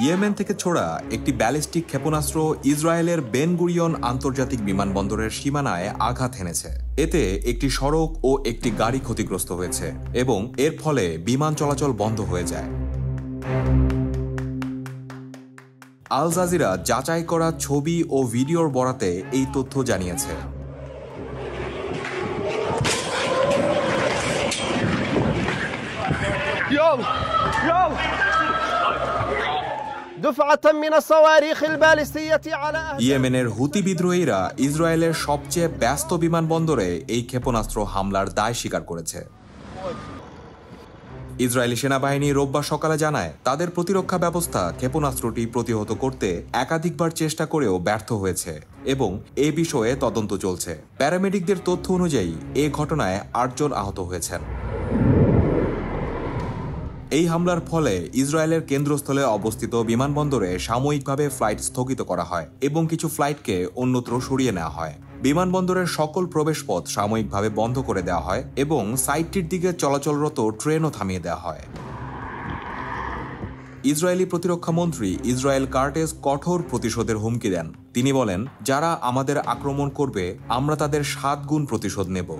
Yemen থেকে ছোড়া একটি ব্যালিস্টিক ক্ষেপণাস্ত্র ইসরায়েলের বেন গুরিয়ন আন্তর্জাতিক বিমানবন্দরের সীমানায় আঘাত হেনেছে। এতে একটি সড়ক ও একটি গাড়ি ক্ষতিগ্রস্ত হয়েছে এবং এর ফলে বিমান চলাচল বন্ধ হয়ে যায়। আল জাজিরা যাচাই করা ছবি ও ভিডিওর বরাতে এই তথ্য জানিয়েছে। ইয়েমেনের হুতি বিদ্রোহীরা ইসরায়েলের সবচেয়ে ব্যস্ত বিমানবন্দরে এই ক্ষেপণাস্ত্র হামলার দায় স্বীকার করেছে। ইসরায়েলি সেনাবাহিনী রোববার সকালে জানায়, তাদের প্রতিরক্ষা ব্যবস্থা ক্ষেপণাস্ত্রটি প্রতিহত করতে একাধিকবার চেষ্টা করেও ব্যর্থ হয়েছে এবং এ বিষয়ে তদন্ত চলছে। প্যারামেডিকদের তথ্য অনুযায়ী এ ঘটনায় ৮ জন আহত হয়েছেন। এই হামলার ফলে ইসরায়েলের কেন্দ্রস্থলে অবস্থিত বিমানবন্দরে সাময়িকভাবে ফ্লাইট স্থগিত করা হয় এবং কিছু ফ্লাইটকে অন্যত্র সরিয়ে নেওয়া হয়। বিমানবন্দরের সকল প্রবেশপথ সাময়িকভাবে বন্ধ করে দেওয়া হয় এবং সাইটটির দিকে চলাচলরত ট্রেনও থামিয়ে দেওয়া হয়। ইসরায়েলি প্রতিরক্ষা মন্ত্রী ইসরায়েল কার্টেস কঠোর প্রতিশোধের হুমকি দেন। তিনি বলেন, যারা আমাদের আক্রমণ করবে আমরা তাদের 7 গুণ প্রতিশোধ নেব।